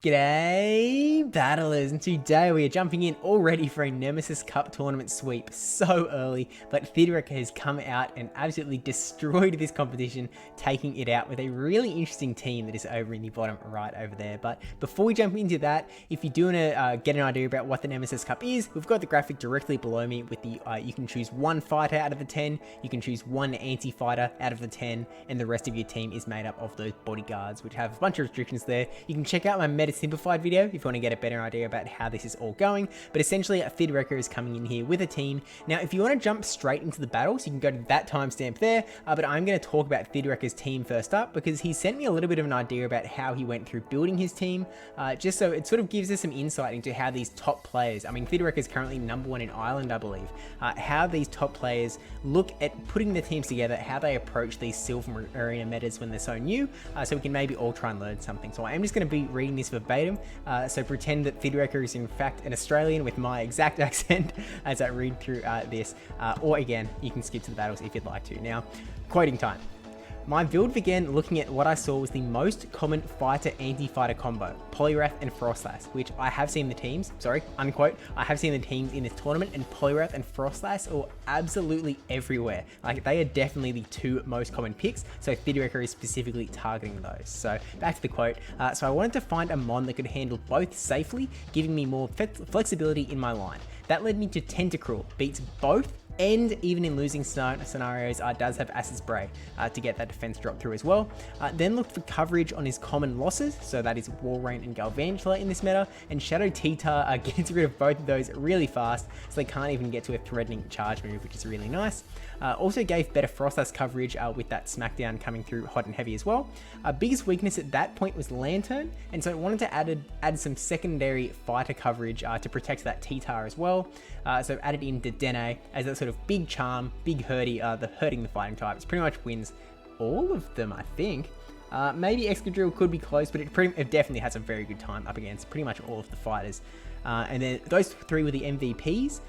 G'day battlers, and today we are jumping in already for a Nemesis Cup tournament sweep so early, but Thidrekr has come out and absolutely destroyed this competition, taking it out with a really interesting team that is over in the bottom right over there. But before we jump into that, if you do want to get an idea about what the Nemesis Cup is, we've got the graphic directly below me with the you can choose one fighter out of the 10, you can choose one anti-fighter out of the 10, and the rest of your team is made up of those bodyguards, which have a bunch of restrictions there. You can check out my meta simplified video if you want to get a better idea about how this is all going, but essentially Thidrekr is coming in here with a team. Now if you want to jump straight into the battles, you can go to that timestamp there, but I'm going to talk about Thidrekr's team first up because he sent me a little bit of an idea about how he went through building his team, just so it sort of gives us some insight into how these top players, I mean Thidrekr is currently #1 in Ireland I believe, how these top players look at putting their teams together, how they approach these Silph arena metas when they're so new, so we can maybe all try and learn something. So I am just going to be reading this verbatim, so pretend that Thidrekr is in fact an Australian with my exact accent as I read through this, or again, you can skip to the battles if you'd like to. Now, quoting time. My build began looking at what I saw was the most common fighter-anti-fighter combo, Poliwrath and Frostlass, which I have seen the teams, unquote, I have seen the teams in this tournament, and Poliwrath and Frostlass are absolutely everywhere. Like, they are definitely the two most common picks, so Thidrekr is specifically targeting those. So, back to the quote. So I wanted to find a mon that could handle both safely, giving me more flexibility in my line. That led me to Thidrekr, beats both, and even in losing scenarios, does have Acid Spray to get that defense drop through as well. Then looked for coverage on his common losses, so that is Walrein and Galvantula in this meta, and Shadow T-Tar gets rid of both of those really fast, so they can't even get to a threatening charge move, which is really nice. Also gave better Frostlass coverage with that Smackdown coming through hot and heavy as well. Biggest weakness at that point was Lantern, and so I wanted to add some secondary fighter coverage to protect that T-Tar as well. So added in Dedenne as that sort of big charm, big hurting the fighting types. Pretty much wins all of them, I think. Maybe Excadrill could be close, but it definitely has a very good time up against pretty much all of the fighters. And then those three were the MVPs,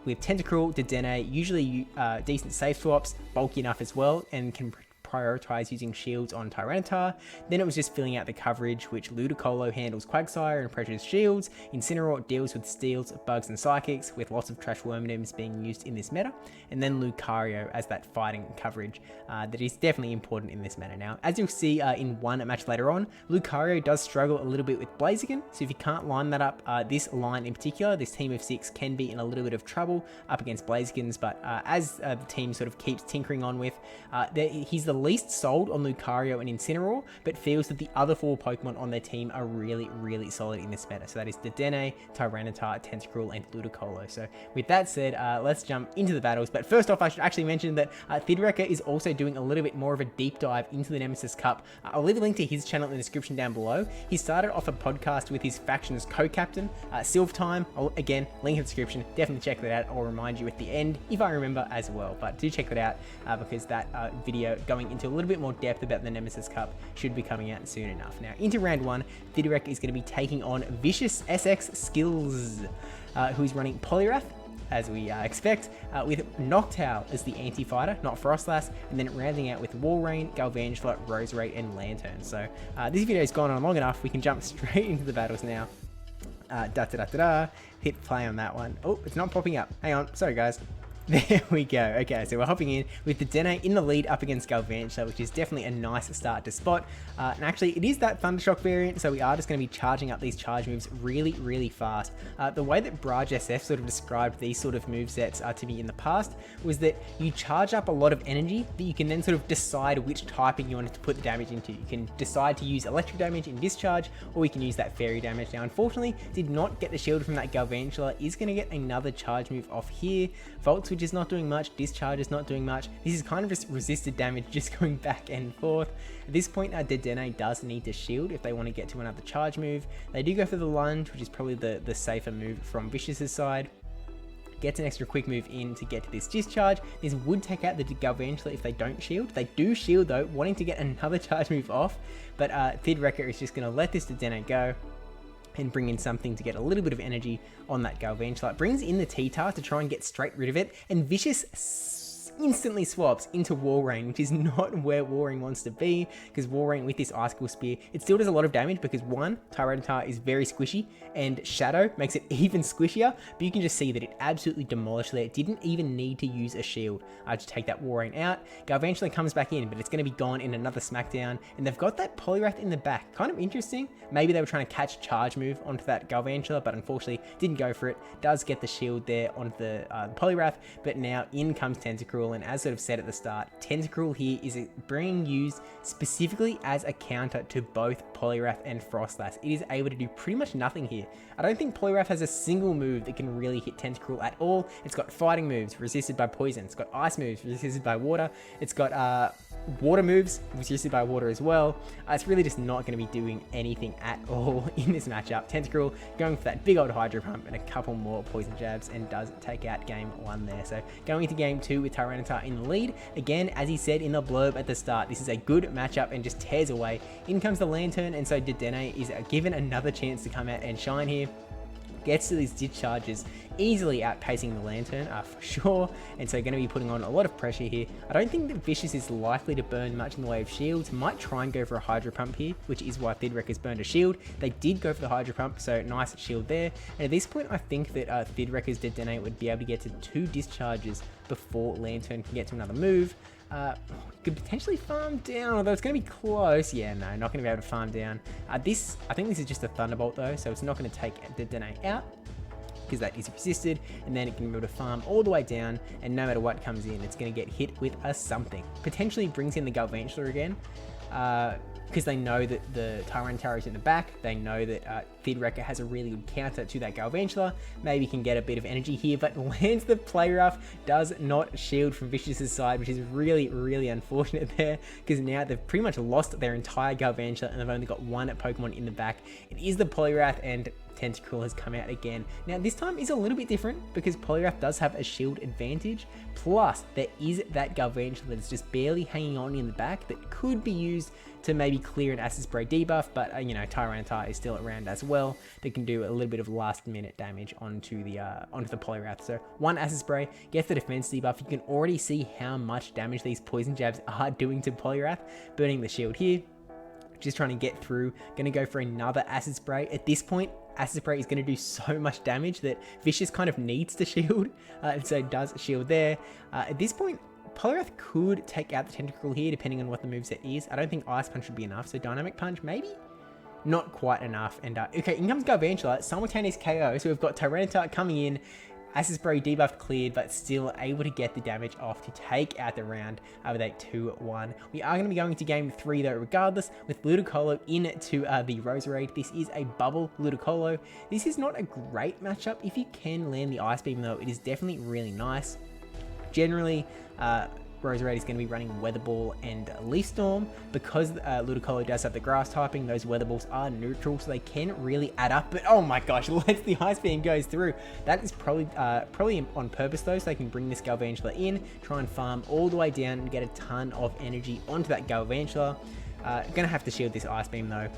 with Tentacruel, Dedenne, usually decent safe swaps, bulky enough as well, and can prioritize using shields on Tyranitar. Then it was just filling out the coverage, which Ludicolo handles Quagsire and pressures shields, Incineroar deals with steals, bugs and psychics, with lots of trash Wormnims being used in this meta, and then Lucario as that fighting coverage that is definitely important in this meta. Now, as you'll see in one match later on, Lucario does struggle a little bit with Blaziken, so if you can't line that up, this line in particular, this team of 6 can be in a little bit of trouble up against Blazikens, but as the team sort of keeps tinkering on with, he's the least sold on Lucario and Incineroar, but feels that the other 4 Pokemon on their team are really, really solid in this meta. So that is Dedenne, Tyranitar, Tentacruel, and Ludicolo. So with that said, let's jump into the battles. But first off, I should actually mention that Thidrekr is also doing a little bit more of a deep dive into the Nemesis Cup. I'll leave a link to his channel in the description down below. He started off a podcast with his faction's co-captain, Silph Time. Again, link in the description. Definitely check that out. I'll remind you at the end if I remember as well. But do check that out because that video going into a little bit more depth about the Nemesis Cup should be coming out soon enough. Now, into round 1, Thidrekr is going to be taking on Vicious SX Skills, who is running Poliwrath, as we expect, with Noctowl as the anti-fighter, not Frostlass, and then rounding out with Walrein, Galvantula, Roserade, and Lantern. So this video's gone on long enough, we can jump straight into the battles now. Hit play on that one. Oh, it's not popping up. Hang on, sorry guys. There we go. Okay, so we're hopping in with the Dedenne in the lead up against Galvantula, which is definitely a nice start to spot. And actually, it is that Thundershock variant, so we are just going to be charging up these charge moves really, really fast. The way that brajSF sort of described these sort of movesets to me in the past was that you charge up a lot of energy that you can then sort of decide which typing you wanted to put the damage into. You can decide to use electric damage in discharge, or we can use that fairy damage. Now, unfortunately, did not get the shield from that Galvantula, is going to get another charge move off here. Volt Switch is not doing much, Discharge is not doing much. This is kind of just resisted damage, just going back and forth. At this point, Dedenne does need to shield if they want to get to another charge move. They do go for the lunge, which is probably the safer move from Vicious's side. Gets an extra quick move in to get to this discharge. This would take out the Galvantula if they don't shield. They do shield though, wanting to get another charge move off, but Thidrekr is just going to let this Dedenne go and bring in something to get a little bit of energy on that Galvantula. It brings in the T-Tar to try and get straight rid of it, and Vicious instantly swaps into Walrein, which is not where Walrein wants to be, because Walrein with this Icicle Spear, it still does a lot of damage because one, Tyranitar is very squishy, and Shadow makes it even squishier, but you can just see that it absolutely demolished there. It didn't even need to use a shield to take that Walrein out. Galvantula comes back in, but it's going to be gone in another smackdown, and they've got that Poliwrath in the back. Kind of interesting. Maybe they were trying to catch Charge Move onto that Galvantula, but unfortunately didn't go for it. Does get the shield there onto the Poliwrath, but now in comes Tentacruel, and as sort of said at the start, Tentacruel here is being used specifically as a counter to both Poliwrath and Frostlass. It is able to do pretty much nothing here. I don't think Poliwrath has a single move that can really hit Tentacruel at all. It's got fighting moves resisted by poison. It's got ice moves resisted by water. It's got water moves resisted by water as well. It's really just not going to be doing anything at all in this matchup. Tentacruel going for that big old Hydro Pump and a couple more poison jabs, and does take out game 1 there. So going into game 2 with Tyranitar in the lead. Again, as he said in the blurb at the start, this is a good matchup and just tears away. In comes the Lantern, and so Dedenne is given another chance to come out and shine here. Gets to these discharges, easily outpacing the Lantern for sure, and so going to be putting on a lot of pressure here. I don't think that Vicious is likely to burn much in the way of shields. Might try and go for a Hydro Pump here, which is why Thidrekr has burned a shield. They did go for the Hydro Pump, so nice shield there. And at this point, I think that Thidrekr's Dedenne would be able to get to 2 discharges before Lantern can get to another move. Could potentially farm down, although it's going to be close. Yeah, no, not going to be able to farm down. I think this is just a Thunderbolt though, so it's not going to take the Dedenne out, because that is resisted, and then it can be able to farm all the way down, and no matter what comes in, it's going to get hit with a something. Potentially brings in the Galvantula again, because they know that the Tyranitar is in the back. They know that Thidrekr has a really good counter to that Galvantula. Maybe can get a bit of energy here, but lands the Play Rough, does not shield from Vicious's side, which is really, really unfortunate there, because now they've pretty much lost their entire Galvantula, and they've only got one Pokemon in the back. It is the Poliwrath, and Tentacruel has come out again. Now this time is a little bit different because Poliwrath does have a shield advantage, plus there is that Galvantula that's just barely hanging on in the back that could be used to maybe clear an Acid Spray debuff, but you know, Tyranitar is still around as well. They can do a little bit of last minute damage onto the Poliwrath. So one Acid Spray gets the defense debuff. You can already see how much damage these poison jabs are doing to Poliwrath, burning the shield here. Just trying to get through. Gonna go for another Acid Spray. At this point, Acid Spray is going to do so much damage that Vicious kind of needs to shield, and so does shield there. At this point, Poliwrath could take out the Tentacruel here, depending on what the moveset is. I don't think Ice Punch would be enough, so Dynamic Punch, maybe? Not quite enough. And okay, in comes Galvantula, simultaneous KO, so we've got Tyranitar coming in, Acid Spray debuff cleared, but still able to get the damage off to take out the round with a 2-1. We are going to be going to game 3 though, regardless, with Ludicolo into the Roserade. This is a bubble Ludicolo. This is not a great matchup. If you can land the Ice Beam though, it is definitely really nice. Generally, Roserade is going to be running Weather Ball and Leaf Storm. Because Ludicolo does have the grass typing, those Weather Balls are neutral, so they can really add up. But oh my gosh, lets the Ice Beam goes through. That is probably on purpose though, so they can bring this Galvantula in, try and farm all the way down and get a ton of energy onto that Galvantula. Gonna have to shield this Ice Beam though.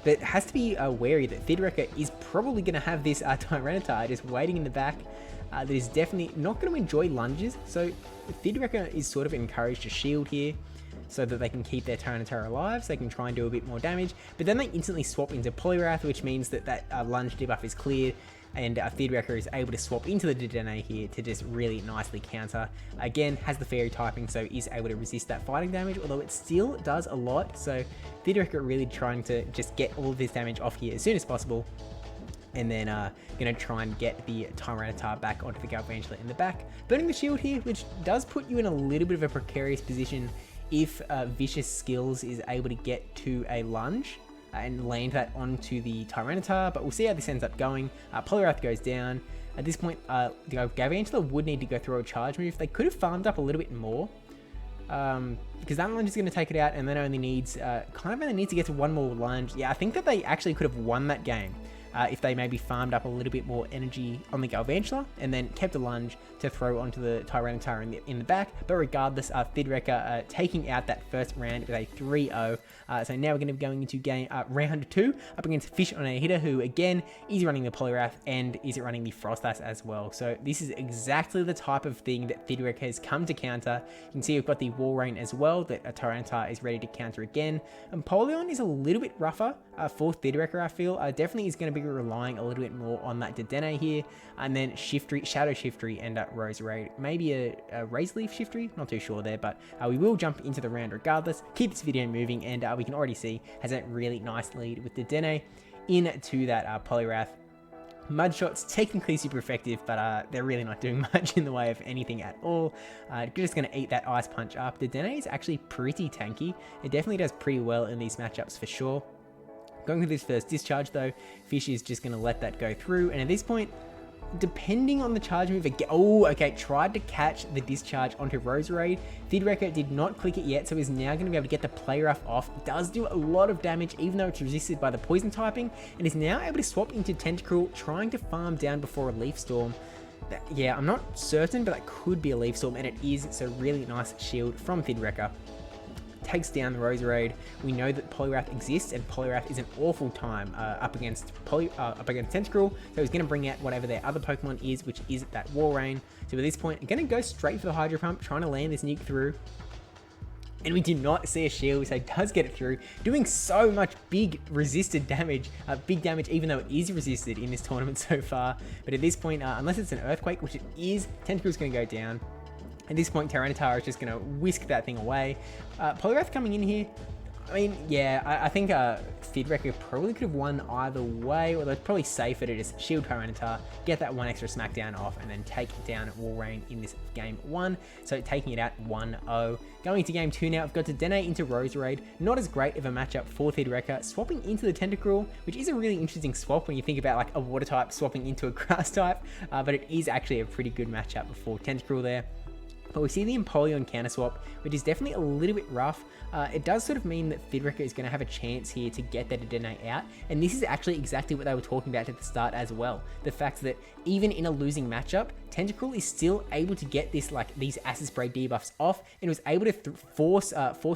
But has to be wary that Thidrekr is probably going to have this Tyranitar just waiting in the back. That is definitely not going to enjoy lunges, so Thidrekr is sort of encouraged to shield here so that they can keep their Tyranitar alive, so they can try and do a bit more damage. But then they instantly swap into Poliwrath, which means that lunge debuff is cleared, and Thidrekr is able to swap into the Dedenne here to just really nicely counter. Again, has the Fairy typing, so is able to resist that fighting damage, although it still does a lot. So Thidrekr really trying to just get all of this damage off here as soon as possible, and then going to try and get the Tyranitar back onto the Galvantula in the back. Burning the shield here, which does put you in a little bit of a precarious position if Vicious Skills is able to get to a lunge and land that onto the Tyranitar, but we'll see how this ends up going. Poliwrath goes down. At this point, the Galvantula would need to go through a charge move. They could have farmed up a little bit more, because that lunge is going to take it out, and then only needs, only needs to get to one more lunge. Yeah, I think that they actually could have won that game. if they maybe farmed up a little bit more energy on the Galvantula and then kept a lunge to throw onto the Tyranitar in the back. But regardless, Thidrekr taking out that first round with a 3-0. So now we're going to be going into round 2 up against Fish on a hitter, who again is running the Poliwrath and is running the Froslass as well. So this is exactly the type of thing that Thidrekr has come to counter. You can see we've got the Walrein as well that a Tyranitar is ready to counter again. Empoleon is a little bit rougher for Thidrekr, I feel. Definitely is going to be relying a little bit more on that Dedenne here, and then Shiftry, Shadow Shiftry, and Roserade. Maybe a Razor Leaf Shiftry, not too sure there, but we will jump into the round regardless. Keep this video moving, and we can already see has a really nice lead with Dedenne into that Poliwrath. Mudshot's technically super effective, but they're really not doing much in the way of anything at all. Just going to eat that Ice Punch up. Dedenne is actually pretty tanky. It definitely does pretty well in these matchups for sure. Going with this first discharge though, Fish is just going to let that go through, and at this point, depending on the charge move, oh, okay, tried to catch the discharge onto Roserade. Thidrekr did not click it yet, so is now going to be able to get the Poliwrath off. It does do a lot of damage, even though it's resisted by the poison typing, and is now able to swap into Tentacruel, trying to farm down before a Leaf Storm. Yeah, I'm not certain, but that could be a Leaf Storm, and it is, so really nice shield from Thidrekr. Takes down the Roserade. We know that Poliwrath exists, and Poliwrath is an awful time up against Tentacruel, so he's going to bring out whatever their other Pokemon is, which is that Walrein. So at this point, I'm going to go straight for the Hydro Pump, trying to land this nuke through. And we do not see a shield, so it does get it through, doing so much big resisted damage, even though it is resisted in this tournament so far. But at this point, unless it's an Earthquake, which it is, Tentacruel's going to go down. At this point, Tyranitar is just going to whisk that thing away. Poliwrath coming in here. I mean, yeah, I think Thidrekr probably could have won either way, although it's probably safer to just shield Tyranitar, get that one extra smackdown off, and then take down Walrein in this game 1. So taking it out 1-0. Going into game 2 now, I've got Dedenne into Roserade. Not as great of a matchup for Thidrekr. Swapping into the Tentacruel, which is a really interesting swap when you think about like a water type swapping into a grass type, but it is actually a pretty good matchup for Tentacruel there. But we see the Empoleon counter swap, which is definitely a little bit rough. It does sort of mean that Thidrekr is going to have a chance here to get that Dedenne out. And this is actually exactly what they were talking about at the start as well. The fact that even in a losing matchup, Tentacruel is still able to get this these Acid Spray debuffs off, and was able to force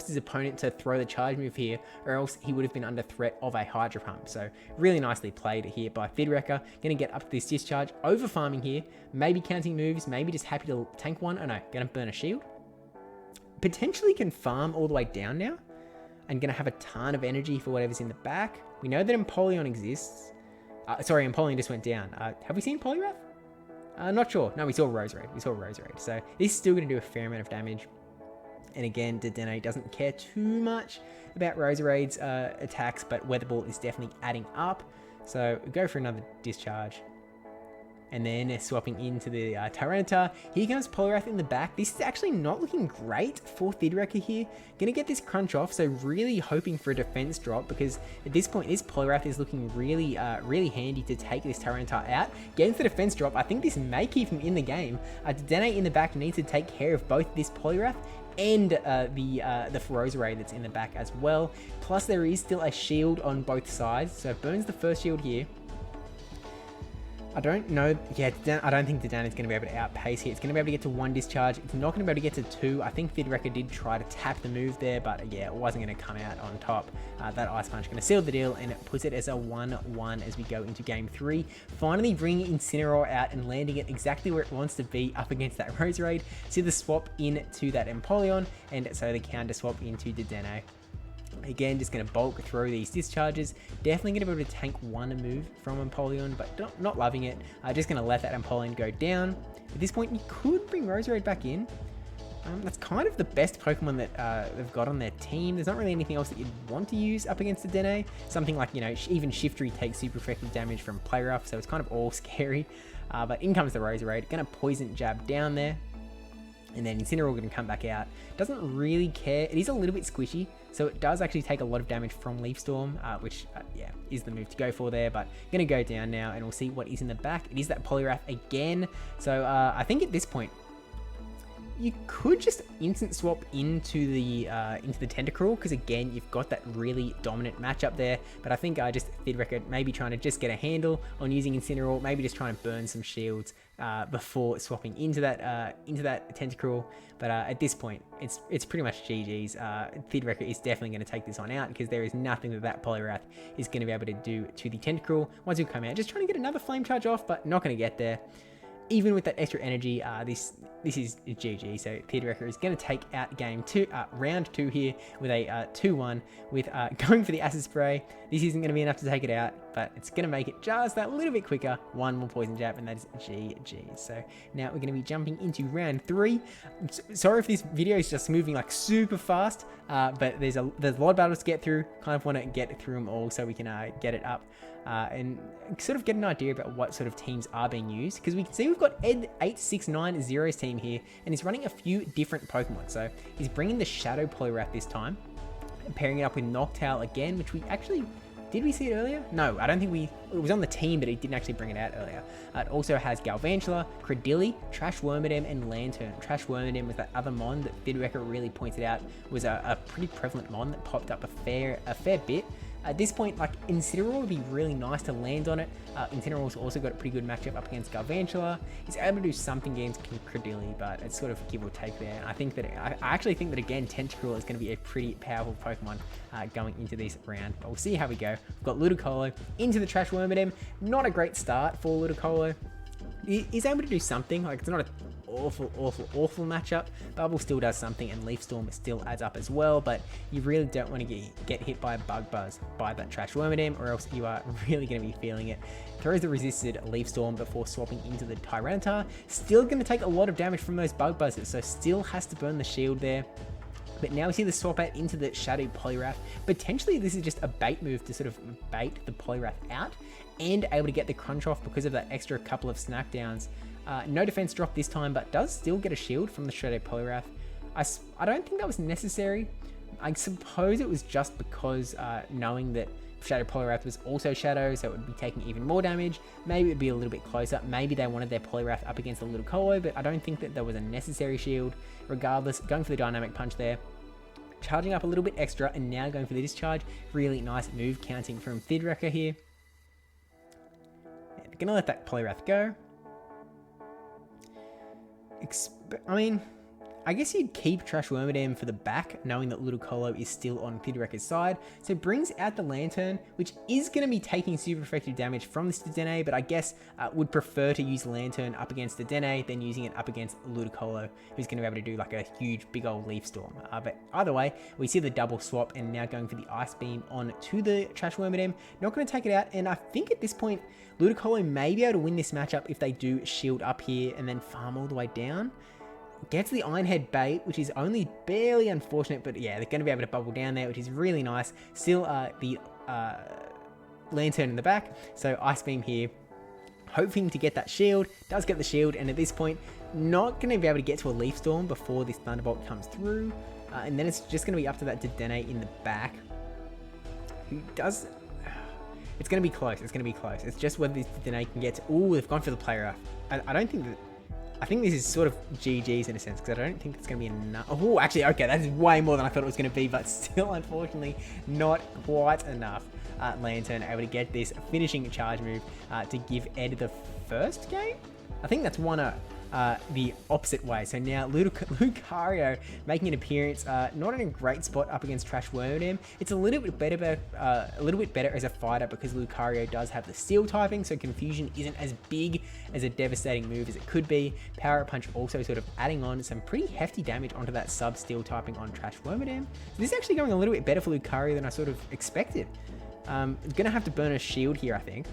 his opponent to throw the charge move here, or else he would have been under threat of a Hydro Pump. So really nicely played here by Thidrekr. Going to get up to this discharge, over farming here, maybe counting moves, maybe just happy to tank one. Oh no, going to burn a shield. Potentially can farm all the way down now, and going to have a ton of energy for whatever's in the back. We know that Empoleon exists. Sorry, Empoleon just went down. Have we seen Poliwrath? Not sure. No, we saw Roserade. So this is still going to do a fair amount of damage. And again, Dedenne doesn't care too much about Roserade's attacks, but Weather Ball is definitely adding up. So we go for another discharge. And then swapping into the Tyranitar. Here comes Poliwrath in the back. This is actually not looking great for Thidrekr here. Gonna get this crunch off, so really hoping for a defense drop, because at this point, this Poliwrath is looking really, really handy to take this Tyranitar out. Getting the defense drop, I think this may keep him in the game. Dedenne in the back needs to take care of both this Poliwrath and the Roserade that's in the back as well. Plus, there is still a shield on both sides, so burns the first shield here. I don't know. Yeah, I don't think Dedenne is going to be able to outpace here. It's going to be able to get to 1 discharge. It's not going to be able to get to 2. I think Thidrekr did try to tap the move there, but yeah, it wasn't going to come out on top. That Ice Punch going to seal the deal, and it puts it as a 1-1 as we go into game 3. Finally bringing Incineroar out and landing it exactly where it wants to be up against that Roserade. See the swap into that Empoleon, and so the counter swap into Dedenne. Again, just going to bulk through these discharges. Definitely going to be able to tank one move from Empoleon, but not loving it. Just going to let that Empoleon go down. At this point, you could bring Roserade back in. That's kind of the best Pokemon that they've got on their team. There's not really anything else that you'd want to use up against Dedenne. Something like, you know, even Shiftry takes super effective damage from Play Rough, so it's kind of all scary. But in comes the Roserade. Going to Poison Jab down there. And then Incineroar going to come back out. Doesn't really care. It is a little bit squishy, so it does actually take a lot of damage from Leaf Storm, which, yeah, is the move to go for there. But going to go down now, and we'll see what is in the back. It is that Poliwrath again. So I think at this point, you could just instant swap into the Tentacruel, because again, you've got that really dominant matchup there. But I think just Thidrekr maybe trying to just get a handle on using Incineroar, maybe just trying to burn some shields before swapping into that Tentacruel. But at this point, it's pretty much GG's. Thidrekr is definitely going to take this one out, because there is nothing that Poliwrath is going to be able to do to the Tentacruel once you come out. Just trying to get another Flame Charge off, but not going to get there. Even with that extra energy, this is GG. So Thidrekr is going to take out round 2 here with a 2-1 with going for the Acid Spray. This isn't going to be enough to take it out, but it's going to make it just that little bit quicker. 1 more Poison Jab, and that is GG. So now we're going to be jumping into round 3. Sorry if this video is just moving like super fast, but there's a lot of battles to get through. Kind of want to get through them all so we can get it up. And sort of get an idea about what sort of teams are being used, because we can see we've got Ed8690's team here, and he's running a few different Pokemon. So he's bringing the Shadow Poliwrath this time, and pairing it up with Noctowl again, which we actually, did we see it earlier? No, I don't think it was on the team, but he didn't actually bring it out earlier. It also has Galvantula, Cradily, Trash Wormadam, and Lantern. Trash Wormadam was that other mon that Thidrekr really pointed out was a pretty prevalent mon that popped up a fair bit. At this point, like, Incineroar would be really nice to land on it. Incineroar's also got a pretty good matchup up against Galvantula. He's able to do something against Cradily, but it's sort of give or take there. And I actually think that again, Tentacruel is going to be a pretty powerful Pokemon going into this round. But we'll see how we go. We've got Ludicolo into the Trash Wormadam. Not a great start for Ludicolo. He's able to do something. Like, it's not an awful matchup. Bubble still does something, and Leaf Storm still adds up as well, but you really don't want to get hit by a Bug Buzz by that Trash Wormadam, or else you are really going to be feeling it. Throws the resisted Leaf Storm before swapping into the Tyranitar. Still going to take a lot of damage from those Bug Buzzes, so still has to burn the shield there. But now we see the swap out into the Shadow Poliwrath. Potentially this is just a bait move to sort of bait the Poliwrath out, and able to get the crunch off because of that extra couple of snack downs. No defense drop this time, but does still get a shield from the Shadow Poliwrath. I don't think that was necessary. I suppose it was just because knowing that Shadow Poliwrath was also Shadow, so it would be taking even more damage. Maybe it would be a little bit closer. Maybe they wanted their Poliwrath up against the Ludicolo, but I don't think that there was a necessary shield. Regardless, going for the Dynamic Punch there. Charging up a little bit extra, and now going for the Discharge. Really nice move counting from Thidrekr here. And gonna let that Poliwrath go. I guess you'd keep Trash Wormadam for the back, knowing that Ludicolo is still on Thidrekr's side. So it brings out the Lantern, which is going to be taking super effective damage from this Dedenne, but I guess would prefer to use Lantern up against Dedenne than using it up against Ludicolo, who's going to be able to do like a huge big old Leaf Storm. But either way, we see the double swap, and now going for the Ice Beam on to the Trash Wormadam. Not going to take it out, and I think at this point, Ludicolo may be able to win this matchup if they do shield up here and then farm all the way down. Gets the Iron Head bait, which is only barely unfortunate, but yeah, they're going to be able to bubble down there, which is really nice. Still the Lantern in the back, so Ice Beam here, hoping to get that shield. Does get the shield, and at this point, not going to be able to get to a Leaf Storm before this Thunderbolt comes through, and then it's just going to be up to that Dedenne in the back, who does... It's going to be close. It's going to be close. It's just whether this Dedenne can get to... Ooh, they've gone for the Player Off. I don't think that... I think this is sort of GG's in a sense, because I don't think it's going to be enough. Oh, actually, okay, that is way more than I thought it was going to be, but still, unfortunately, not quite enough. Lantern able to get this finishing charge move to give Ed the first game. I think that's one the opposite way. So now Lucario making an appearance, not in a great spot up against Trash Wormadam. It's a little bit better as a fighter because Lucario does have the Steel typing, so Confusion isn't as big as a devastating move as it could be. Power Up Punch also sort of adding on some pretty hefty damage onto that sub Steel typing on Trash Wormadam. So this is actually going a little bit better for Lucario than I sort of expected. Gonna have to burn a shield here, I think.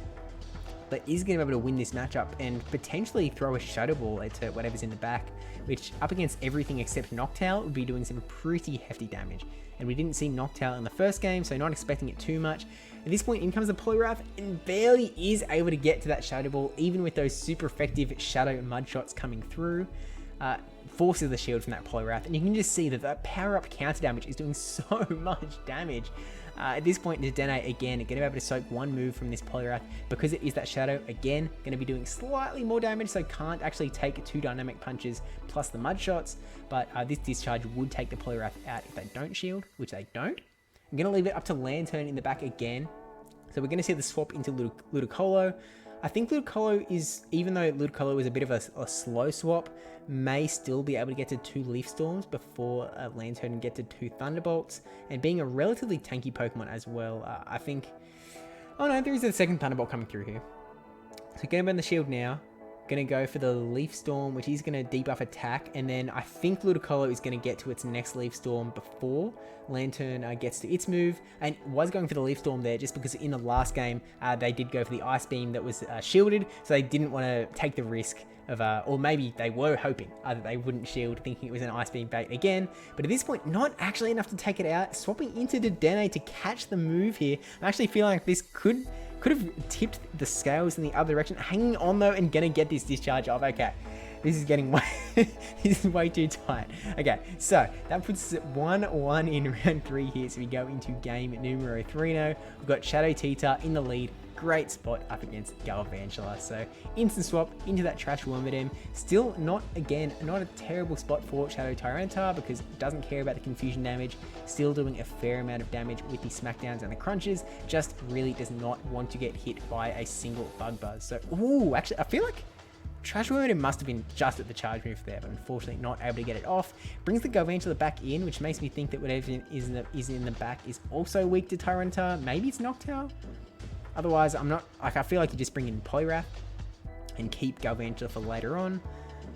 But is going to be able to win this matchup and potentially throw a Shadow Ball to whatever's in the back, which up against everything except Noctowl would be doing some pretty hefty damage. And we didn't see Noctowl in the first game, so not expecting it too much. At this point, in comes the Poliwrath and barely is able to get to that Shadow Ball, even with those super effective Shadow Mud Shots coming through. forces the shield from that Poliwrath, and you can just see that the power-up counter damage is doing so much damage. At this point, Dedenne, again, going to be able to soak one move from this Poliwrath. Because it is that Shadow, again, going to be doing slightly more damage, so can't actually take 2 dynamic punches plus the mud shots, but this discharge would take the Poliwrath out if they don't shield, which they don't. I'm going to leave it up to Lantern in the back again, so we're going to see the swap into Ludicolo. I think Ludicolo is, even though Ludicolo is a bit of a slow swap, may still be able to get to 2 Leaf Storms before Lantern can get to 2 Thunderbolts, and being a relatively tanky Pokemon as well, I think... Oh no, there is a second Thunderbolt coming through here. So going to burn the shield now, going to go for the Leaf Storm, which is going to debuff attack, and then I think Ludicolo is going to get to its next Leaf Storm before Lantern gets to its move, and was going for the Leaf Storm there just because in the last game they did go for the Ice Beam that was shielded, so they didn't want to take the risk of, or maybe they were hoping that they wouldn't shield, thinking it was an Ice Beam bait again, but at this point not actually enough to take it out. Swapping into Dedenne to catch the move here. I'm actually feeling like this could have tipped the scales in the other direction. Hanging on though and gonna get this discharge off. Okay, this is getting way, this is way too tight. Okay, so that puts us at 1-1 in round 3 here. So we go into game numero 3 now. We've got Shadow Tita in the lead. Great spot up against Galvantula. So instant swap into that Trash Wormadam. Still not a terrible spot for Shadow Tyranitar because it doesn't care about the confusion damage. Still doing a fair amount of damage with the smackdowns and the crunches. Just really does not want to get hit by a single Bug Buzz. So, ooh, actually, I feel like Trash Wormadam must have been just at the charge move there, but unfortunately not able to get it off. Brings the Galvantula back in, which makes me think that whatever is in the back is also weak to Tyranitar. Maybe it's Noctowl? Otherwise, I'm not, like, I feel like you just bring in Poliwrath and keep Galvantula for later on.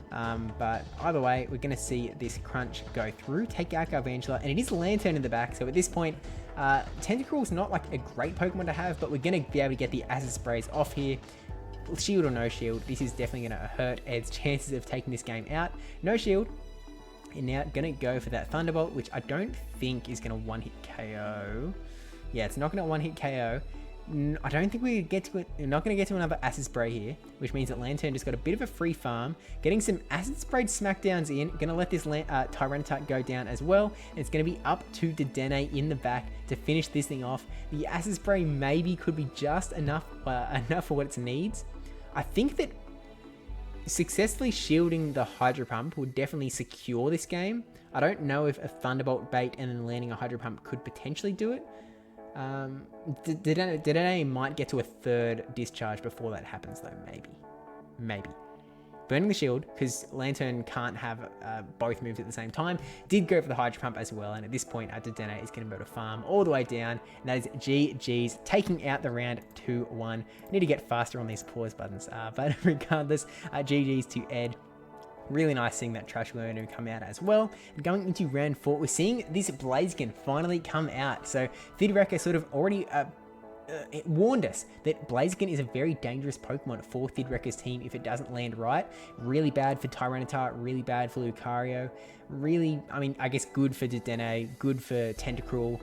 But either way, we're going to see this crunch go through, take out Galvantula, and it is Lantern in the back. So at this point, Tentacruel's not like a great Pokemon to have, but we're going to be able to get the Acid Sprays off here. Shield or no shield, this is definitely going to hurt Ed's chances of taking this game out. No shield. And now going to go for that Thunderbolt, which I don't think is going to one-hit KO. Yeah, it's not going to one-hit KO. I don't think we get to it. We're not going to get to another Acid Spray here, which means that Lantern just got a bit of a free farm. Getting some Acid Sprayed Smackdowns in. Going to let this Tyranitar go down as well. And it's going to be up to Dedenne in the back to finish this thing off. The Acid Spray maybe could be just enough for what it needs. I think that successfully shielding the Hydro Pump would definitely secure this game. I don't know if a Thunderbolt bait and then landing a Hydro Pump could potentially do it. Dedenne might get to a 3rd discharge before that happens though, maybe. Burning the shield, because Lantern can't have both moves at the same time. Did go for the Hydro Pump as well, and at this point, Dedenne is going to be able to farm all the way down, and that is GG's, taking out the round 2-1. I need to get faster on these pause buttons, but regardless, GG's to Ed. Really nice seeing that Trash Wormadam come out as well. And going into round 4, we're seeing this Blaziken finally come out. So Thidrekr sort of already it warned us that Blaziken is a very dangerous Pokemon for Thidrekr's team if it doesn't land right. Really bad for Tyranitar, really bad for Lucario. Really, I mean, I guess good for Dedenne, good for Tentacruel.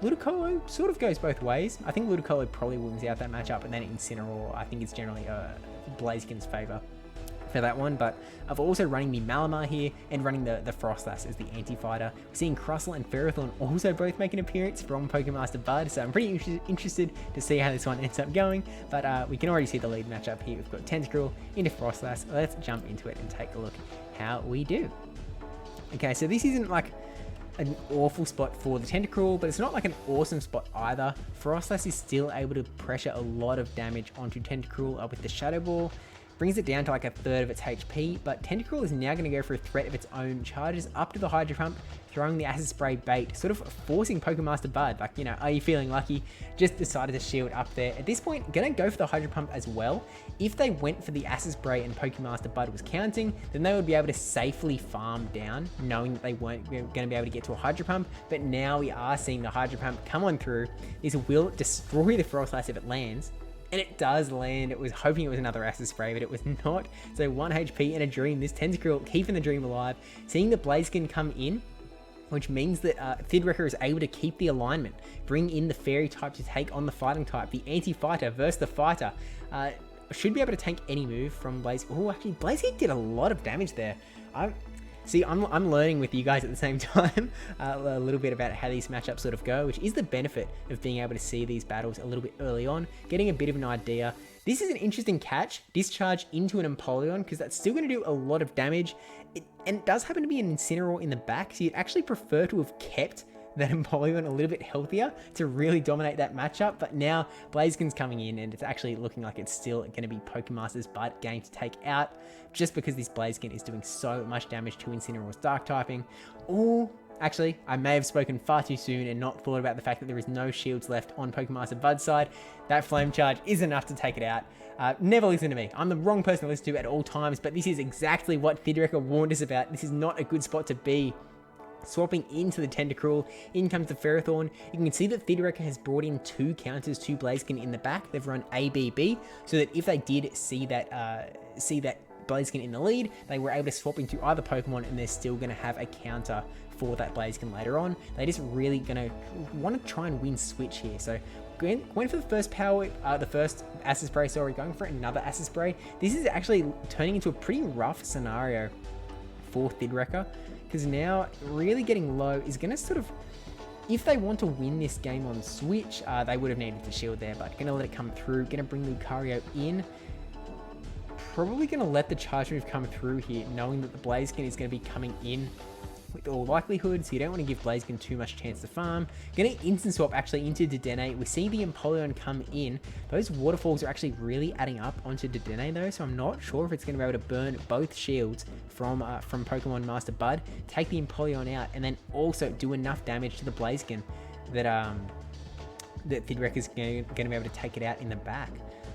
Ludicolo sort of goes both ways. I think Ludicolo probably wins out that matchup, and then Incineroar, I think it's generally Blaziken's favour for that one. But I've also running the Malamar here and running the Frostlass as the anti-fighter. We're seeing Crustle and Ferrothorn also both make an appearance from Pokemaster Bud, so I'm pretty interested to see how this one ends up going. But we can already see the lead matchup here. We've got Tentacruel into Frostlass. Let's jump into it and take a look how we do. Okay, so this isn't like an awful spot for the Tentacruel, but it's not like an awesome spot either. Frostlass is still able to pressure a lot of damage onto Tentacruel with the Shadow Ball. Brings it down to like a 1/3 of its HP, but Tentacruel is now going to go for a threat of its own. Charges up to the Hydro Pump, throwing the Acid Spray bait, sort of forcing Pokemaster Bud, like, you know, are you feeling lucky? Just decided to shield up there. At this point, going to go for the Hydro Pump as well. If they went for the Acid Spray and Pokemaster Bud was counting, then they would be able to safely farm down, knowing that they weren't going to be able to get to a Hydro Pump. But now we are seeing the Hydro Pump come on through. This will destroy the Frostlass if it lands. And it does land. It was hoping it was another Acid Spray, but it was not. So 1 HP and a Dream. This Tentacruel keeping the Dream alive. Seeing the Blaziken come in, which means that Thidrekr is able to keep the alignment. Bring in the Fairy type to take on the Fighting type. The Anti-Fighter versus the Fighter. Should be able to tank any move from Blaziken. Oh, actually, Blaziken did a lot of damage there. I'm learning with you guys at the same time a little bit about how these matchups sort of go, which is the benefit of being able to see these battles a little bit early on, getting a bit of an idea. This is an interesting catch, discharge into an Empoleon, because that's still going to do a lot of damage. And it does happen to be an Incineroar in the back, so you'd actually prefer to have kept that Empoleon a little bit healthier to really dominate that matchup. But now Blaziken's coming in, and it's actually looking like it's still going to be Pokemaster's Bud game to take out, just because this Blaziken is doing so much damage to Incineroar's Dark typing. Or actually, I may have spoken far too soon and not thought about the fact that there is no shields left on Pokemaster Bud's side. That Flame Charge is enough to take it out. Never listen to me. I'm the wrong person to listen to at all times, but this is exactly what Thidrekr warned us about. This is not a good spot to be. Swapping into the Tentacruel, in comes the Ferrothorn. You can see that Thidrekr has brought in 2 counters to Blaziken in the back. They've run ABB, so that if they did see that Blaziken in the lead, they were able to swap into either Pokemon, and they're still going to have a counter for that Blaziken later on. They're just really going to want to try and win switch here. So going for the first power, the first Acid Spray, sorry, going for another Acid Spray. This is actually turning into a pretty rough scenario for Thidrekr, because now really getting low is going to sort of, if they want to win this game on switch, they would have needed to shield there, but going to let it come through, going to bring Lucario in. Probably going to let the charge move come through here, knowing that the Blaziken is going to be coming in with all likelihood, so you don't want to give Blaziken too much chance to farm. Going to instant swap actually into Dedenne. We see the Empoleon come in. Those waterfalls are actually really adding up onto Dedenne though, so I'm not sure if it's going to be able to burn both shields from Pokemon Master Bud, take the Empoleon out, and then also do enough damage to the Blaziken that that Thidrekr is going to be able to take it out in the back.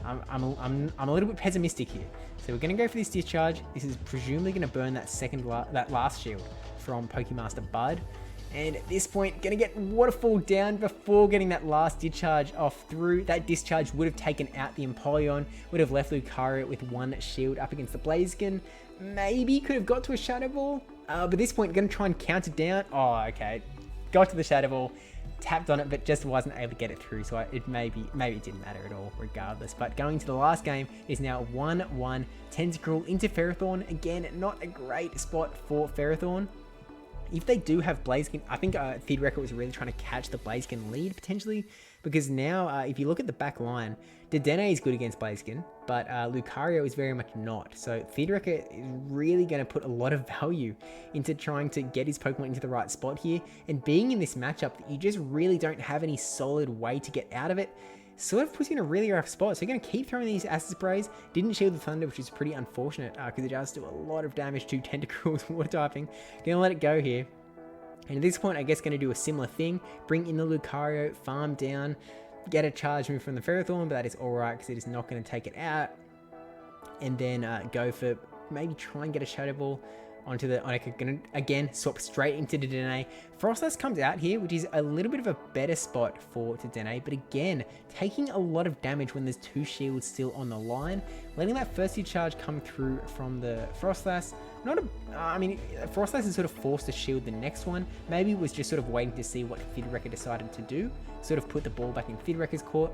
I'm a little bit pessimistic here, so we're going to go for this discharge. This is presumably going to burn that last shield from Pokemaster Bud, and at this point going to get waterfall down before getting that last discharge off through. That discharge would have taken out the Empoleon, would have left Lucario with 1 shield up against the Blaziken. Maybe could have got to a Shadow Ball, but at this point going to try and count it down. Oh, okay, got to the Shadow Ball, tapped on it, but just wasn't able to get it through, so maybe it didn't matter at all regardless. But going to the last game is now 1-1 Tentacruel into Ferrothorn. Again, not a great spot for Ferrothorn. If they do have Blaziken, I think Thidrekr was really trying to catch the Blaziken lead potentially, because now if you look at the back line, Dedenne is good against Blaziken, but Lucario is very much not. So Thidrekr is really going to put a lot of value into trying to get his Pokemon into the right spot here, and being in this matchup that you just really don't have any solid way to get out of it, sort of puts you in a really rough spot. So you're going to keep throwing these Acid Sprays. Didn't shield the Thunder, which is pretty unfortunate because it does do a lot of damage to Tentacruel's water typing. Going to let it go here. And at this point, I guess going to do a similar thing. Bring in the Lucario, farm down, get a charge move from the Ferrothorn, but that is alright because it is not going to take it out. And then go for maybe try and get a Shadow Ball onto the Oneka. Gonna again swap straight into Dedenne. Frostlass comes out here, which is a little bit of a better spot for Dedenne, but again taking a lot of damage when there's 2 shields still on the line. Letting that first charge come through from the Frostlass. I mean, Frostlass is sort of forced to shield the next one. Maybe it was just sort of waiting to see what Thidrekr decided to do. Sort of put the ball back in Thidrekr's court.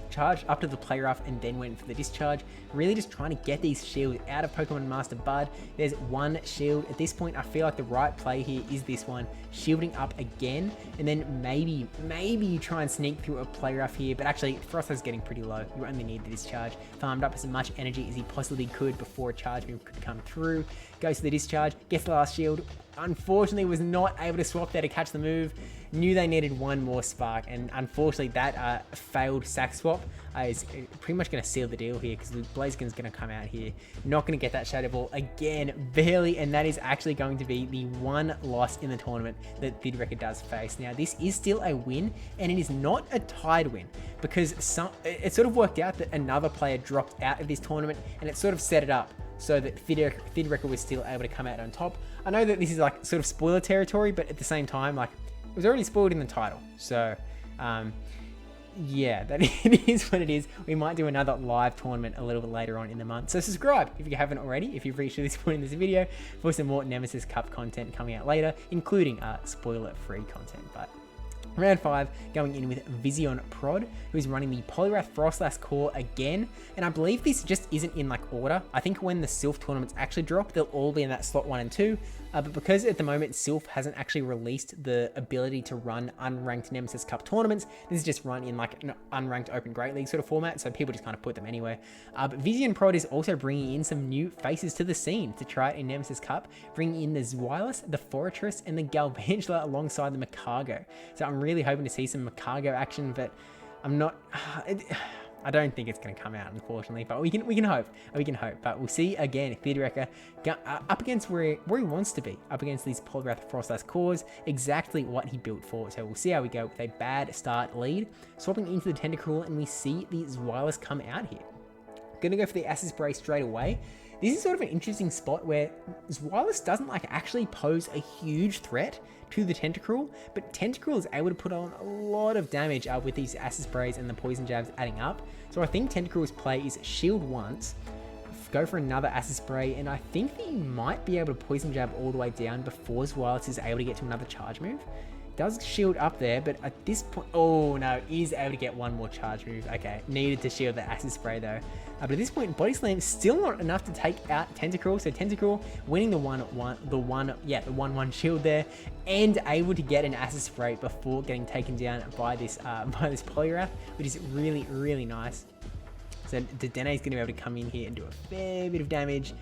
Charged up to the play rough and then went for the discharge. Really just trying to get these shields out of Pokemon Master Bud. There's 1 shield. At this point, I feel like the right play here is this one. Shielding up again. And then maybe you try and sneak through a play rough here. But actually, Frost is getting pretty low. You only need the discharge. Farmed up as much energy as he possibly could before a charge move could come through. Goes to the discharge. Gets the last shield. Unfortunately, was not able to swap there to catch the move. Knew they needed 1 more spark, and unfortunately that failed sack swap is pretty much going to seal the deal here, because Blaziken's going to come out here, not going to get that Shadow Ball again, barely, and that is actually going to be the 1 loss in the tournament that Thidrekr does face. Now this is still a win, and it is not a tied win, because it sort of worked out that another player dropped out of this tournament, and it sort of set it up so that Thidrekr was still able to come out on top. I know that this is like sort of spoiler territory, but at the same time, like, it was already spoiled in the title. So, yeah, that it is what it is. We might do another live tournament a little bit later on in the month. So subscribe if you haven't already, if you've reached this point in this video, for some more Nemesis Cup content coming out later, including spoiler-free content. But Round 5, going in with Vision Prod, who's running the Poliwrath Frostlass core again, and I believe this just isn't in like order. I think when the Silph tournaments actually drop, they'll all be in that slot 1 and 2, but because at the moment Silph hasn't actually released the ability to run unranked Nemesis Cup tournaments, this is just run in like an unranked Open Great League sort of format, so people just kind of put them anywhere. But Vision Prod is also bringing in some new faces to the scene to try it in Nemesis Cup, bringing in the Zweilous, the Fortress, and the Galvantula alongside the Makago. So I'm really hoping to see some Makago action, but I'm not. I don't think it's going to come out, unfortunately. But we can hope. We can hope. But we'll see again. Thidrekr up against where he wants to be, up against these Poliwrath Frostlass cores, exactly what he built for. So we'll see how we go with a bad start lead, swapping into the Tentacruel, and we see the Zweilous come out here. Gonna go for the Acid Spray straight away. This is sort of an interesting spot where Zweilous doesn't like actually pose a huge threat to the Tentacruel, but Tentacruel is able to put on a lot of damage with these Acid Sprays and the Poison Jabs adding up. So I think Tentacruel's play is shield once, go for another Acid Spray, and I think that you might be able to Poison Jab all the way down before Zweilous is able to get to another charge move. Does shield up there, but at this point, oh no, is able to get one more charge move. Okay, needed to shield the Acid Spray though. But at this point, Body Slam still not enough to take out Tentacruel. So Tentacruel winning the 1/1 shield there, and able to get an Acid Spray before getting taken down by this Poliwrath, which is really, really nice. So Dedenne is going to be able to come in here and do a fair bit of damage.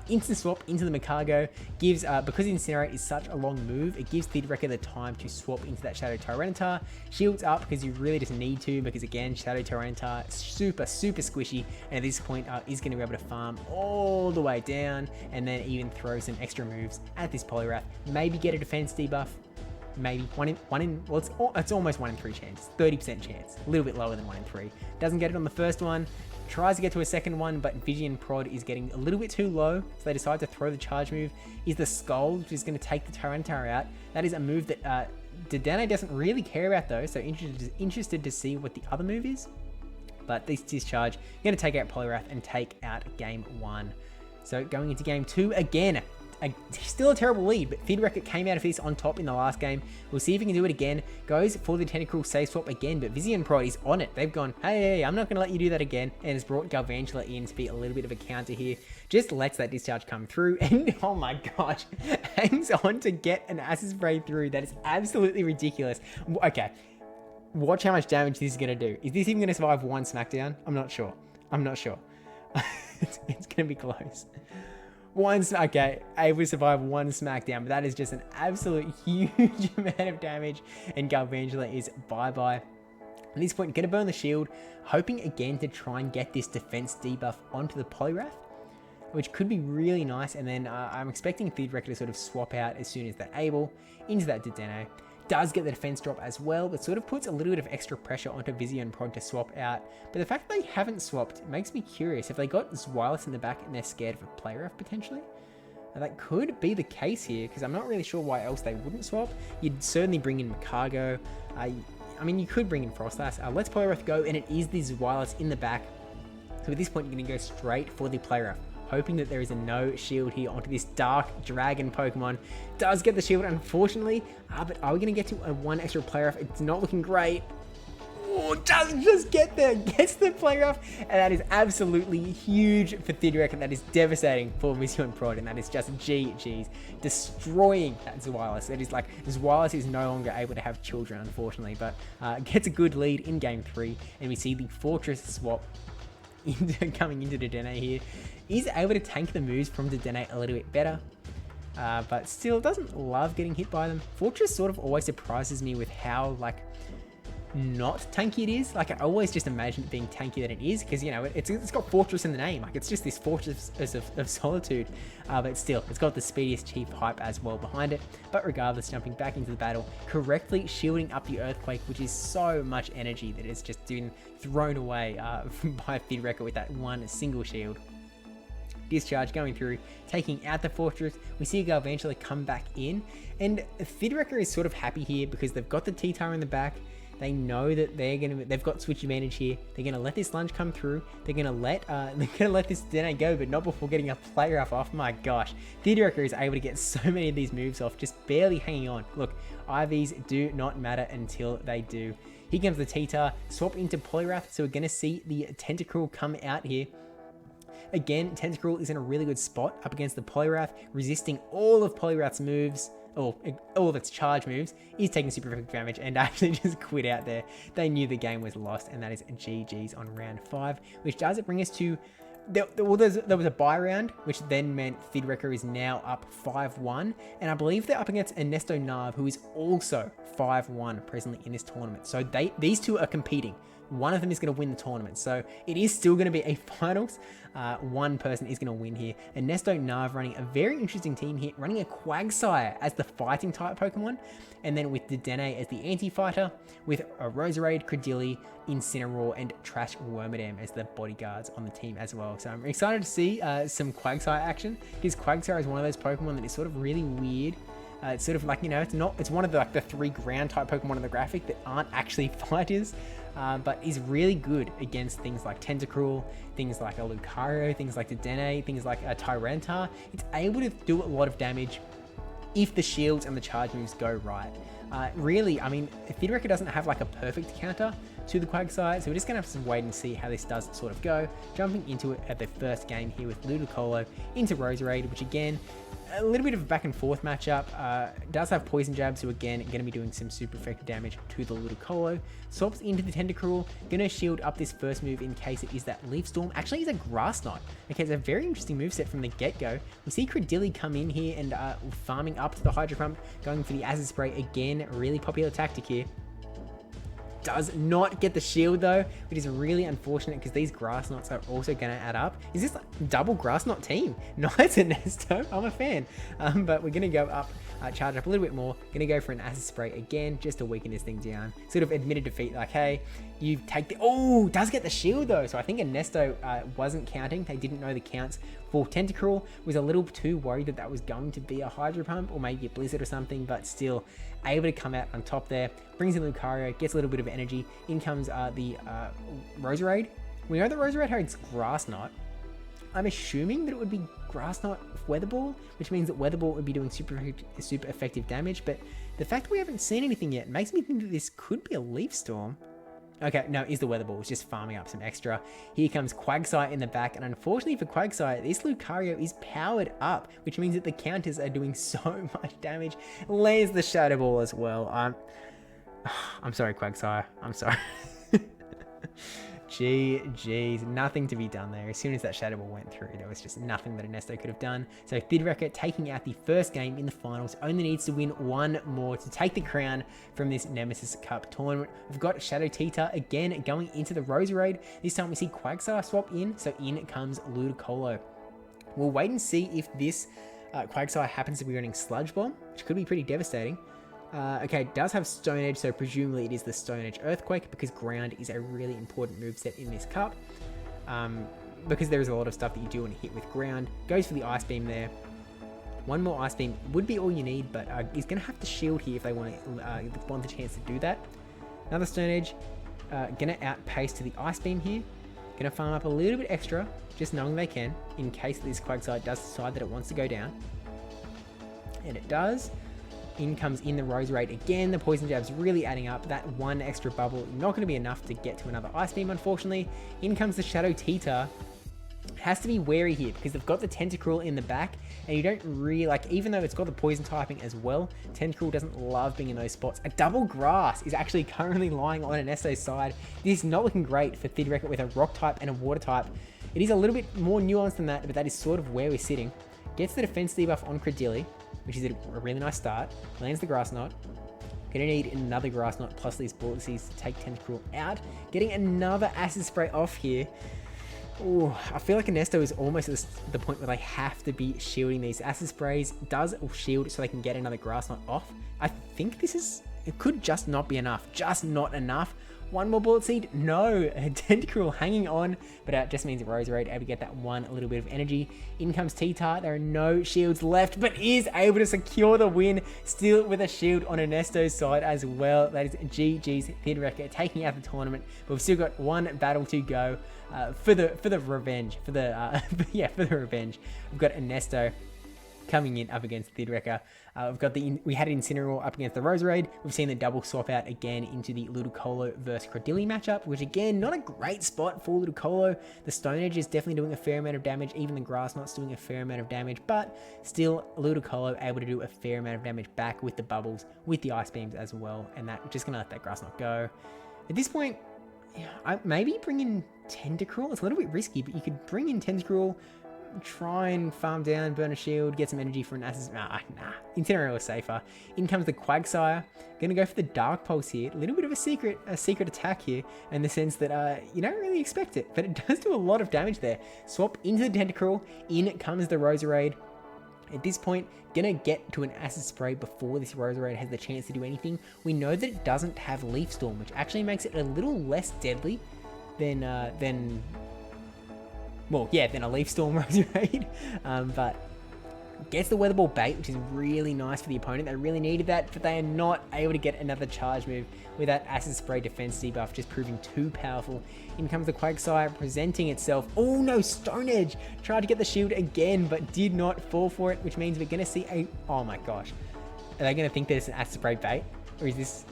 Instant swap into the Makago gives, because Incinerate is such a long move, it gives Thidrekr the time to swap into that Shadow Tyranitar. Shields up because you really just need to, because again, Shadow Tyranitar super squishy, and at this point is going to be able to farm all the way down, and then even throw some extra moves at this Poliwrath. Maybe get a defense debuff. Maybe it's almost 1 in 3 chance, 30% chance, a little bit lower than 1 in 3. Doesn't get it on the first one, tries to get to a second one, but Vision Prod is getting a little bit too low, so they decide to throw the charge move. Is the Skull, which is going to take the Tyranitar out. That is a move that Dedenne doesn't really care about though, so interested to see what the other move is. But this discharge, going to take out Poliwrath and take out game 1. So going into game 2 again. Still a terrible lead, but Thidrekr came out of this on top in the last game. We'll see if he can do it again. Goes for the Tentacruel save swap again, but Vision Prod is on it. They've gone, hey, I'm not going to let you do that again, and has brought Galvantula in to be a little bit of a counter here. Just lets that discharge come through, and oh my gosh, hangs on to get an Acid Spray through. That is absolutely ridiculous. Okay, watch how much damage this is going to do. Is this even going to survive 1 Smackdown? I'm not sure. It's going to be close. Okay, able to survive 1 Smackdown, but that is just an absolute huge amount of damage, and Galvantula is bye-bye. At this point, gonna burn the shield, hoping again to try and get this defense debuff onto the Poliwrath, which could be really nice, and then I'm expecting Thidrekr to sort of swap out as soon as they're able into that Dedenne. Does get the defense drop as well, but sort of puts a little bit of extra pressure onto Vision Prod to swap out. But the fact that they haven't swapped makes me curious. If they got Zweilous in the back and they're scared of a Poliwrath potentially? Now that could be the case here, because I'm not really sure why else they wouldn't swap. You'd certainly bring in Makago. I mean, you could bring in Frostlass. Let's Poliwrath go, and it is the Zweilous in the back. So at this point, you're going to go straight for the Poliwrath, hoping that there is a no shield here onto this Dark Dragon Pokemon. Does get the shield, unfortunately, but are we going to get to a 1 extra Poliwrath? It's not looking great. Oh, doesn't just get there, gets the Poliwrath, and that is absolutely huge for Thidrekr. That is devastating for Vision Prod, and that is just GG's, destroying that Zweilous. It is like, Zweilous is no longer able to have children, unfortunately, but gets a good lead in game 3, and we see the Fortress swap coming into Dedenne here. Is able to tank the moves from Dedenne a little bit better, but still doesn't love getting hit by them. Fortress sort of always surprises me with how, like, not tanky it is. Like, I always just imagine it being tankier than it is, because, you know, it's got Fortress in the name. Like, it's just this Fortress of Solitude, but still, it's got the speediest chief hype as well behind it. But regardless, jumping back into the battle, correctly shielding up the Earthquake, which is so much energy that it's just been thrown away by Thidrekr with that 1 single shield. Discharge going through, taking out the Fortress. We see Galvantula come back in, and Thidrekr is sort of happy here because they've got the T-Tyre in the back. They know that they've got switch advantage here. They're gonna let this lunge come through. They're gonna let this Dene go, but not before getting a player up. Oh my gosh, Thidrekr is able to get so many of these moves off, just barely hanging on. Look, IVs do not matter until they do. Here comes the Tita, swap into Poliwrath, so we're gonna see the Tentacruel come out here. Again, Tentacruel is in a really good spot up against the Poliwrath, resisting all of Poliwrath's moves, or all of its charge moves, is taking super effective damage and actually just quit out there. They knew the game was lost, and that is GG's on round 5, which does bring us to... There was a bye round, which then meant Thidrekr is now up 5-1, and I believe they're up against Ernesto Nav, who is also 5-1 presently in this tournament. So these two are competing. One of them is going to win the tournament, so it is still going to be a finals. One person is going to win here. Ernesto Nav running a very interesting team here, running a Quagsire as the fighting type Pokemon, and then with Dedenne as the anti-fighter, with a Roserade, Credilli, Incineroar, and Trash Wormadam as the bodyguards on the team as well. So I'm excited to see some Quagsire action, because Quagsire is one of those Pokemon that is sort of really weird. It's sort of like, you know, it's one of the 3 ground type Pokemon in the graphic that aren't actually fighters, but is really good against things like Tentacruel, things like a Lucario, things like Dedenne, things like a Tyranitar. It's able to do a lot of damage if the shields and the charge moves go right. Really, I mean, Thidrekr doesn't have like a perfect counter to the Quagsire, so we're just going to have to wait and see how this does sort of go. Jumping into it at the first game here with Ludicolo into Roserade, which again, a little bit of a back and forth matchup. Does have Poison Jab, so again, going to be doing some super effective damage to the Ludicolo. Swaps into the Tentacruel, going to shield up this first move in case it is that Leaf Storm. Actually, it's a Grass Knot. Okay, it's a very interesting moveset from the get-go. We see Credilli come in here and farming up to the Hydro Pump, going for the Acid Spray again. Really popular tactic here. Does not get the shield though, which is really unfortunate because these Grass Knots are also going to add up. Is this like double Grass Knot team? Nice, Ernesto. I'm a fan. But we're going to go up, charge up a little bit more. Going to go for an Acid Spray again, just to weaken this thing down. Sort of admitted defeat, like, hey, you take the... Oh, does get the shield though. So I think Ernesto wasn't counting. They didn't know the counts for Tentacruel. Was a little too worried that that was going to be a Hydro Pump or maybe a Blizzard or something, but still able to come out on top there. Brings in Lucario, gets a little bit of energy. In comes the Roserade. We know that Roserade has Grass Knot. I'm assuming that it would be Grass Knot Weather Ball, which means that Weather Ball would be doing super effective damage, but the fact that we haven't seen anything yet makes me think that this could be a Leaf Storm. Okay, no, it is the Weather Ball. It's just farming up some extra. Here comes Quagsire in the back, and unfortunately for Quagsire, this Lucario is powered up, which means that the counters are doing so much damage. Lands the Shadow Ball as well. I'm sorry, Quagsire. I'm sorry. GG's, nothing to be done there. As soon as that Shadow Ball went through, there was just nothing that Ernesto could have done. So Thidrekr taking out the first game in the finals, only needs to win one more to take the crown from this Nemesis Cup tournament. We've got Shadow Tita again going into the Roserade. This time we see Quagsire swap in, so in comes Ludicolo. We'll wait and see if this Quagsire happens to be running Sludge Bomb, which could be pretty devastating. Okay, it does have Stone Edge, so presumably it is the Stone Edge Earthquake, because ground is a really important moveset in this cup. Because there is a lot of stuff that you do want to hit with ground. Goes for the Ice Beam there. One more Ice Beam would be all you need, but he's going to have to shield here if they want the chance to do that. Another Stone Edge. Going to outpace to the Ice Beam here. Going to farm up a little bit extra, just knowing they can, in case this Quagsire does decide that it wants to go down. And it does. In comes in the Roserade again. The Poison Jab's really adding up. That one extra bubble, not going to be enough to get to another Ice Beam, unfortunately. In comes the Shadow Tita. Has to be wary here because they've got the Tentacruel in the back, and you don't really, like, even though it's got the poison typing as well, Tentacruel doesn't love being in those spots. A double Grass is actually currently lying on Ernesto's side. This is not looking great for Thidrekr with a Rock type and a Water type. It is a little bit more nuanced than that, but that is sort of where we're sitting. Gets the defense debuff on Credilli, which is a really nice start. Lands the Grass Knot. Gonna need another Grass Knot plus these Bullet Seeds to take Tentacruel out. Getting another Acid Spray off here. Ooh, I feel like Ernesto is almost at the point where they have to be shielding these. Acid Sprays does shield so they can get another Grass Knot off. I think this is... It could just not be enough. Just not enough. One more bullet seed? No, a Tentacruel hanging on, but it just means Roserade able to get that one little bit of energy. In comes T-Tart, there are no shields left, but is able to secure the win, still with a shield on Ernesto's side as well. That is GG's Thidrekr taking out the tournament, but we've still got one battle to go for the revenge, for the revenge. We've got Ernesto coming in up against Thidrekr. We had Incineroar up against the Roserade. We've seen the double swap out again into the Ludicolo versus Credilli matchup, which again, not a great spot for Ludicolo. The Stone Edge is definitely doing a fair amount of damage. Even the Grass Knot's doing a fair amount of damage, but still Ludicolo able to do a fair amount of damage back with the bubbles, with the Ice Beams as well, and that just gonna let that Grass Knot go. At this point, I maybe bring in Tentacruel. It's a little bit risky, but you could bring in Tentacruel, try and farm down, burn a shield, get some energy for an assist. Nah. Incineroar is safer. In comes the Quagsire. Gonna go for the Dark Pulse here. A little bit of a secret attack here, in the sense that you don't really expect it, but it does do a lot of damage there. Swap into the Tentacruel. In comes the Roserade. At this point, gonna get to an Acid Spray before this Roserade has the chance to do anything. We know that it doesn't have Leaf Storm, which actually makes it a little less deadly than a Leaf Storm Roserade, but gets the Weather Ball bait, which is really nice for the opponent. They really needed that, but they are not able to get another charge move with that Acid Spray defense debuff, just proving too powerful. In comes the Quagsire presenting itself. Oh no, Stone Edge tried to get the shield again, but did not fall for it, which means we're going to see oh my gosh. Are they going to think that it's an Acid Spray bait? Or is this...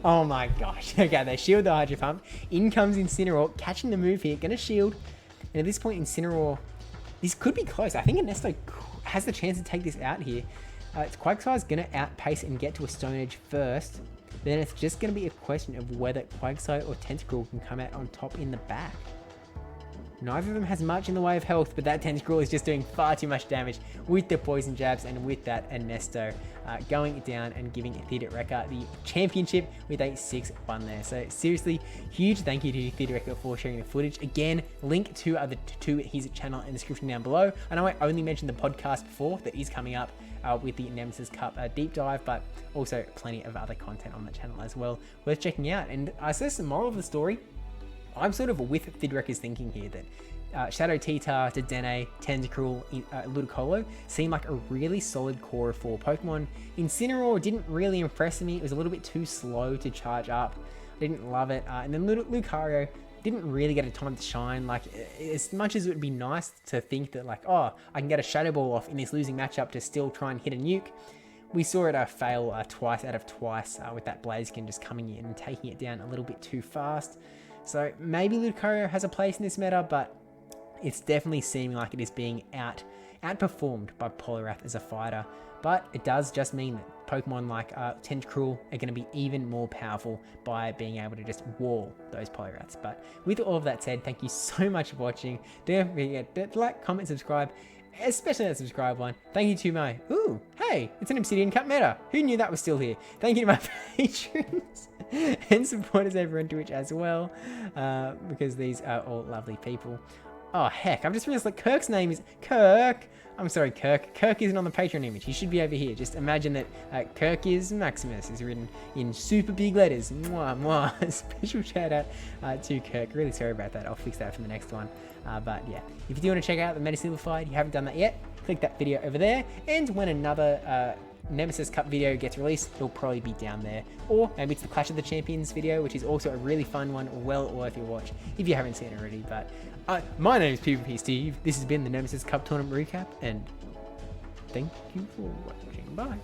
Oh my gosh. Okay, they shield the Hydro Pump. In comes Incineroar, catching the move here, going to shield. And at this point, Incineroar, this could be close. I think Ernesto has the chance to take this out here. Quagsire's going to outpace and get to a Stone Edge first. Then it's just going to be a question of whether Quagsire or Tentacruel can come out on top in the back. Neither of them has much in the way of health, but that Tentacruel is just doing far too much damage with the poison jabs, and with that Ernesto going down and giving Thidrekr the championship with a 6-1 there. So seriously, huge thank you to Thidrekr for sharing the footage. Again, link to his channel in the description down below. I know I only mentioned the podcast before that is coming up with the Nemesis Cup deep dive, but also plenty of other content on the channel as well worth checking out. And I suppose the moral of the story, I'm sort of with Thidrekr's thinking here that Shadow T-Tar, Dedenne, Tentacruel, Ludicolo seem like a really solid core of 4 Pokemon. Incineroar didn't really impress me. It was a little bit too slow to charge up. I didn't love it. And then Lucario didn't really get a time to shine. Like, as much as it would be nice to think that, like, oh, I can get a Shadow Ball off in this losing matchup to still try and hit a nuke, we saw it fail twice out of twice with that Blaziken just coming in and taking it down a little bit too fast. So maybe Lucario has a place in this meta, but it's definitely seeming like it is being outperformed by Poliwrath as a fighter. But it does just mean that Pokemon like Tentacruel are going to be even more powerful by being able to just wall those Poliwraths. But with all of that said, thank you so much for watching. Don't forget to like, comment, subscribe, especially that subscribe one. Thank you to my... Ooh, hey, it's an Obsidian Cup meta. Who knew that was still here? Thank you to my patrons and supporters over on Twitch as well, because these are all lovely people. Oh, heck, I've just realized that Kirk's name is Kirk. I'm sorry, Kirk. Kirk isn't on the Patreon image. He should be over here. Just imagine that Kirk is Maximus. Is written in super big letters. Mwah, mwah. Special shout out to Kirk. Really sorry about that. I'll fix that for the next one. But yeah, if you do want to check out the Meta Simplified, you haven't done that yet, click that video over there. And when another Nemesis Cup video gets released, it'll probably be down there. Or maybe it's the Clash of the Champions video, which is also a really fun one, well worth your watch if you haven't seen it already. But my name is PvP Steve. This has been the Nemesis Cup tournament recap, and thank you for watching. Bye.